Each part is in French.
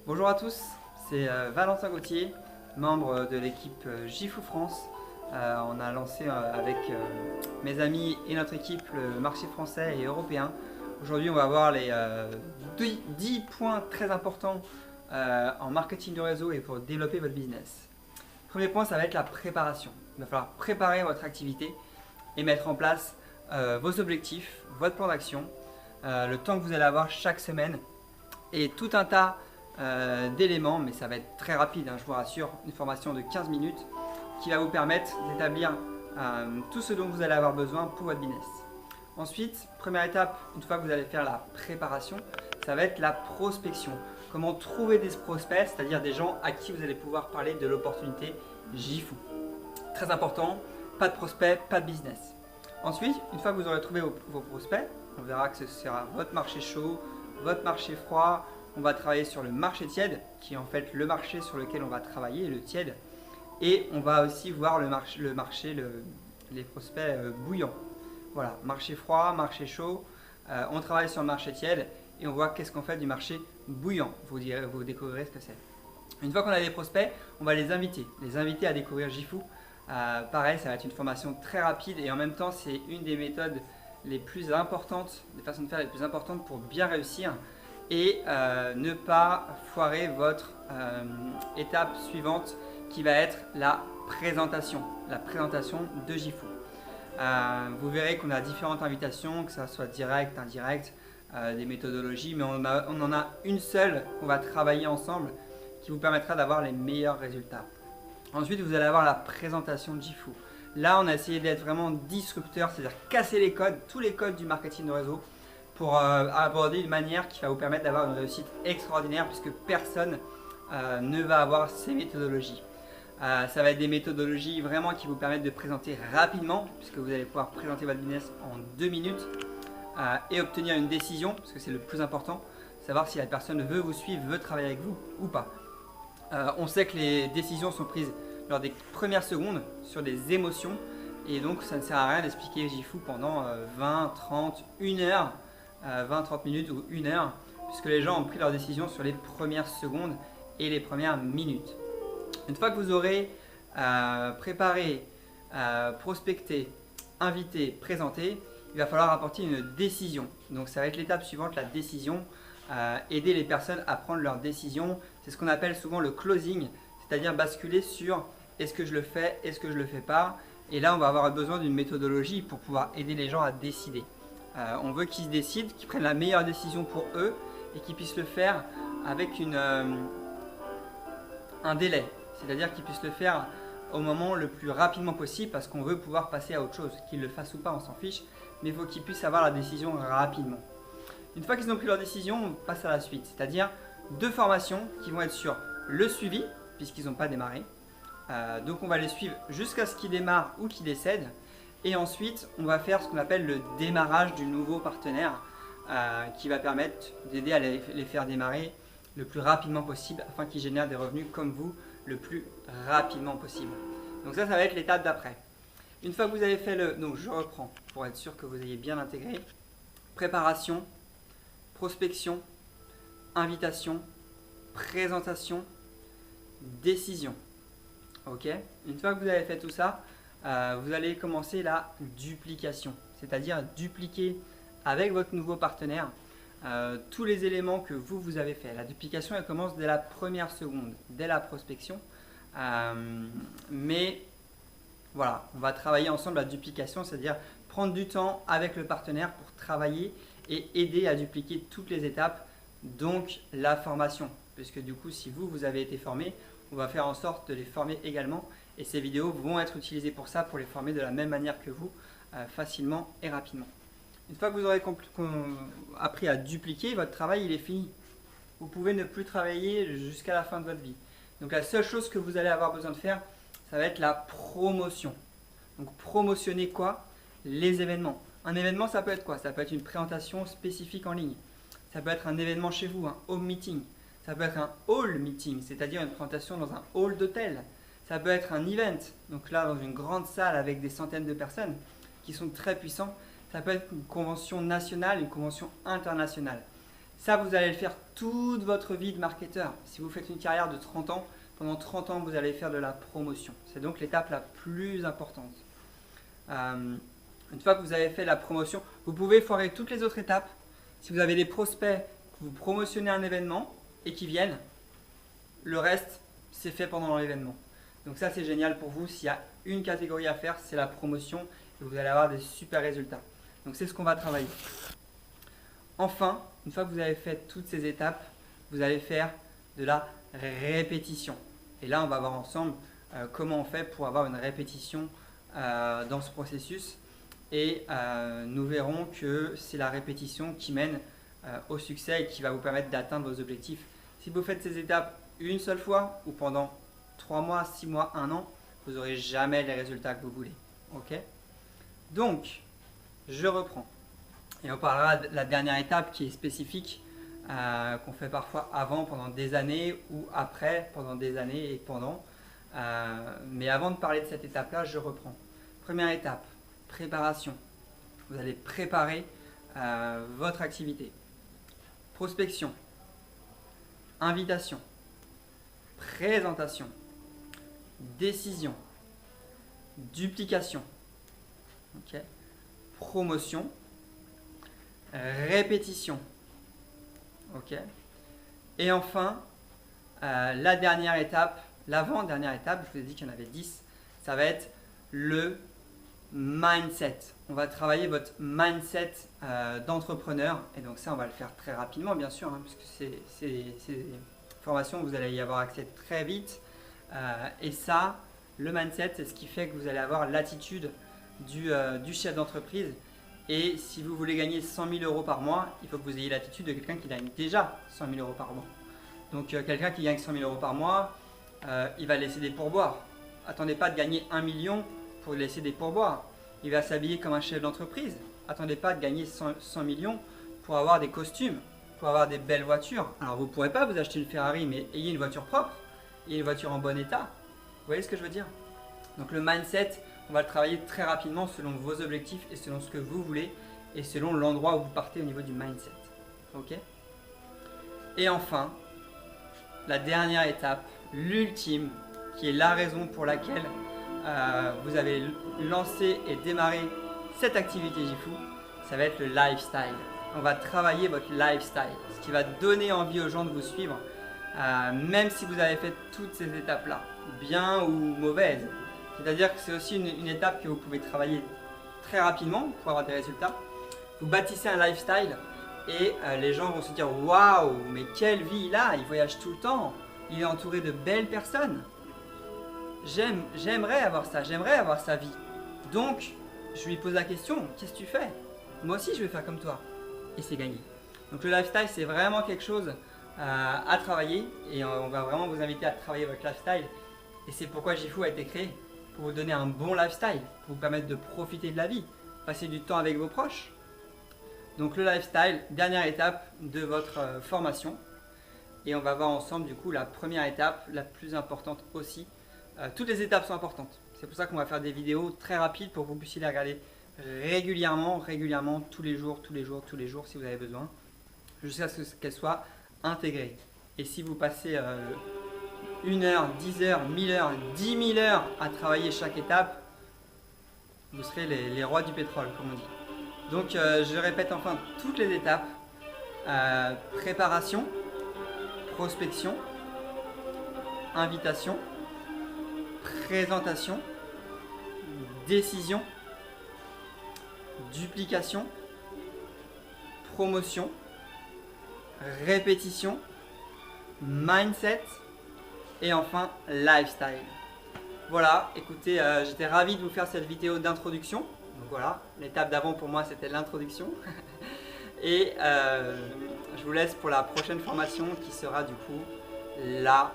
Bonjour à tous, c'est Valentin Gauthier, membre de l'équipe Gifou France. On a lancé avec mes amis et notre équipe le marché français et européen. Aujourd'hui, on va voir les 10 points très importants en marketing de réseau et pour développer votre business. Premier point, ça va être la préparation. Il va falloir préparer votre activité et mettre en place vos objectifs, votre plan d'action, le temps que vous allez avoir chaque semaine et tout un tas d'éléments, mais ça va être très rapide, hein, je vous rassure, une formation de 15 minutes qui va vous permettre d'établir tout ce dont vous allez avoir besoin pour votre business. Ensuite, première étape, une fois que vous allez faire la préparation, ça va être la prospection. Comment trouver des prospects, c'est-à-dire des gens à qui vous allez pouvoir parler de l'opportunité Gifou. Très important, pas de prospects, pas de business. Ensuite, une fois que vous aurez trouvé vos prospects, on verra que ce sera votre marché chaud, votre marché froid. On va travailler sur le marché tiède, qui est en fait le marché sur lequel on va travailler, le tiède. Et on va aussi voir les prospects bouillants. Voilà, marché froid, marché chaud. On travaille sur le marché tiède et on voit qu'est-ce qu'on fait du marché bouillant. Vous découvrirez ce que c'est. Une fois qu'on a des prospects, on va les inviter à découvrir Gifou. Pareil, ça va être une formation très rapide et en même temps, c'est une des méthodes les plus importantes, des façons de faire les plus importantes pour bien réussir et ne pas foirer votre étape suivante qui va être la présentation de Gifou. Vous verrez qu'on a différentes invitations, que ça soit direct, indirect, des méthodologies, mais on en a une seule qu'on va travailler ensemble qui vous permettra d'avoir les meilleurs résultats. Ensuite, vous allez avoir la présentation de Gifou. Là, on a essayé d'être vraiment disrupteur, c'est-à-dire casser les codes, tous les codes du marketing de réseau pour aborder une manière qui va vous permettre d'avoir une réussite extraordinaire puisque personne ne va avoir ces méthodologies. Ça va être des méthodologies vraiment qui vous permettent de présenter rapidement puisque vous allez pouvoir présenter votre business en 2 minutes et obtenir une décision parce que c'est le plus important, savoir si la personne veut vous suivre, veut travailler avec vous ou pas. On sait que les décisions sont prises lors des premières secondes sur des émotions et donc ça ne sert à rien d'expliquer Gifou pendant 20, 30, 1 heure, 20-30 minutes ou 1 heure puisque les gens ont pris leur décision sur les premières secondes et les premières minutes. Une fois que vous aurez préparé, prospecté, invité, présenté, il va falloir apporter une décision. Donc ça va être l'étape suivante, la décision. Aider les personnes à prendre leurs décisions. C'est ce qu'on appelle souvent le closing, c'est-à-dire basculer sur est-ce que je le fais, est-ce que je ne le fais pas. Et là, on va avoir besoin d'une méthodologie pour pouvoir aider les gens à décider. On veut qu'ils se décident, qu'ils prennent la meilleure décision pour eux et qu'ils puissent le faire avec un délai. C'est-à-dire qu'ils puissent le faire au moment le plus rapidement possible parce qu'on veut pouvoir passer à autre chose. Qu'ils le fassent ou pas, on s'en fiche, mais il faut qu'ils puissent avoir la décision rapidement. Une fois qu'ils ont pris leur décision, on passe à la suite, c'est-à-dire 2 formations qui vont être sur le suivi, puisqu'ils n'ont pas démarré. Donc on va les suivre jusqu'à ce qu'ils démarrent ou qu'ils décèdent. Et ensuite, on va faire ce qu'on appelle le démarrage du nouveau partenaire qui va permettre d'aider à les faire démarrer le plus rapidement possible afin qu'ils génèrent des revenus comme vous le plus rapidement possible. Donc ça va être l'étape d'après. Une fois que vous avez fait donc je reprends pour être sûr que vous ayez bien intégré. Préparation, prospection, invitation, présentation, décision. Ok. Une fois que vous avez fait tout ça, vous allez commencer la duplication, c'est-à-dire dupliquer avec votre nouveau partenaire tous les éléments que vous avez fait. La duplication, elle commence dès la première seconde, dès la prospection. Mais voilà, on va travailler ensemble la duplication, c'est-à-dire prendre du temps avec le partenaire pour travailler et aider à dupliquer toutes les étapes, donc la formation. Puisque du coup, si vous avez été formé, on va faire en sorte de les former également. Et ces vidéos vont être utilisées pour ça, pour les former de la même manière que vous, facilement et rapidement. Une fois que vous aurez appris à dupliquer, votre travail il est fini. Vous pouvez ne plus travailler jusqu'à la fin de votre vie. Donc la seule chose que vous allez avoir besoin de faire, ça va être la promotion. Donc promotionner quoi? Les événements. Un événement, ça peut être quoi? Ça peut être une présentation spécifique en ligne. Ça peut être un événement chez vous, un home meeting. Ça peut être un hall meeting, c'est-à-dire une présentation dans un hall d'hôtel. Ça peut être un event, donc là dans une grande salle avec des centaines de personnes qui sont très puissants. Ça peut être une convention nationale, une convention internationale. Ça, vous allez le faire toute votre vie de marketeur. Si vous faites une carrière de 30 ans, pendant 30 ans, vous allez faire de la promotion. C'est donc l'étape la plus importante. Une fois que vous avez fait la promotion, vous pouvez foirer toutes les autres étapes. Si vous avez des prospects, que vous promotionnez un événement et qui viennent, le reste, c'est fait pendant l'événement. Donc ça, c'est génial pour vous. S'il y a une catégorie à faire, c'est la promotion et vous allez avoir des super résultats. Donc c'est ce qu'on va travailler. Enfin, une fois que vous avez fait toutes ces étapes, vous allez faire de la répétition. Et là, on va voir ensemble comment on fait pour avoir une répétition dans ce processus. Et nous verrons que c'est la répétition qui mène au succès et qui va vous permettre d'atteindre vos objectifs. Si vous faites ces étapes une seule fois ou pendant 3 mois, 6 mois, 1 an, vous n'aurez jamais les résultats que vous voulez. Ok? Donc, je reprends. Et on parlera de la dernière étape qui est spécifique, qu'on fait parfois avant pendant des années ou après pendant des années et pendant. Mais avant de parler de cette étape-là, je reprends. Première étape, préparation. Vous allez préparer votre activité. Prospection, invitation, présentation, décision, duplication, okay, promotion, répétition, okay, et enfin la dernière étape, l'avant-dernière étape, je vous ai dit qu'il y en avait 10, ça va être le mindset. On va travailler votre mindset d'entrepreneur et donc ça on va le faire très rapidement bien sûr, hein, puisque c'est formation, vous allez y avoir accès très vite et ça, le mindset, c'est ce qui fait que vous allez avoir l'attitude du chef d'entreprise. Et si vous voulez gagner 100 000 euros par mois, il faut que vous ayez l'attitude de quelqu'un qui gagne déjà 100 000 euros par mois. Donc quelqu'un qui gagne 100 000 euros par mois, il va laisser des pourboires. Attendez pas de gagner 1 million pour laisser des pourboires. Il va s'habiller comme un chef d'entreprise. Attendez pas de gagner 100 millions pour avoir des costumes, pour avoir des belles voitures. Alors vous ne pourrez pas vous acheter une Ferrari, mais ayez une voiture propre, ayez une voiture en bon état. Vous voyez ce que je veux dire? Donc le mindset, on va le travailler très rapidement selon vos objectifs et selon ce que vous voulez et selon l'endroit où vous partez au niveau du mindset. Ok? Et enfin, la dernière étape, l'ultime, qui est la raison pour laquelle vous avez lancé et démarré cette activité Jifu, ça va être le lifestyle. On va travailler votre lifestyle, ce qui va donner envie aux gens de vous suivre, même si vous avez fait toutes ces étapes-là, bien ou mauvaises. C'est-à-dire que c'est aussi une étape que vous pouvez travailler très rapidement pour avoir des résultats. Vous bâtissez un lifestyle et les gens vont se dire « Waouh, mais quelle vie il a, il voyage tout le temps, il est entouré de belles personnes. J'aimerais avoir ça, j'aimerais avoir sa vie. » Donc, je lui pose la question « Qu'est-ce que tu fais? Moi aussi, je vais faire comme toi. » Et c'est gagné. Donc le lifestyle, c'est vraiment quelque chose à travailler et on va vraiment vous inviter à travailler votre lifestyle. Et c'est pourquoi Jifu a été créé, pour vous donner un bon lifestyle, pour vous permettre de profiter de la vie, passer du temps avec vos proches. Donc le lifestyle, dernière étape de votre formation. Et on va voir ensemble du coup la première étape, la plus importante aussi. Toutes les étapes sont importantes. C'est pour ça qu'on va faire des vidéos très rapides pour que vous puissiez les regarder régulièrement, tous les jours, si vous avez besoin, jusqu'à ce qu'elles soient intégrées. Et si vous passez 1 heure, 10 heures, 1000 heures, 10 000 heures à travailler chaque étape, vous serez les rois du pétrole, comme on dit. Donc je répète enfin toutes les étapes. Préparation, prospection, invitation, présentation, décision, duplication, promotion, répétition, mindset et enfin lifestyle. Voilà, écoutez, j'étais ravi de vous faire cette vidéo d'introduction. Donc voilà, l'étape d'avant pour moi c'était l'introduction. Et je vous laisse pour la prochaine formation qui sera du coup la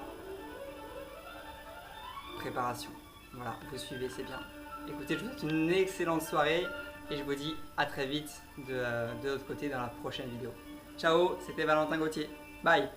préparation. Voilà, vous suivez, c'est bien. Écoutez, je vous souhaite une excellente soirée et je vous dis à très vite de l'autre côté dans la prochaine vidéo. Ciao, c'était Valentin Gauthier. Bye.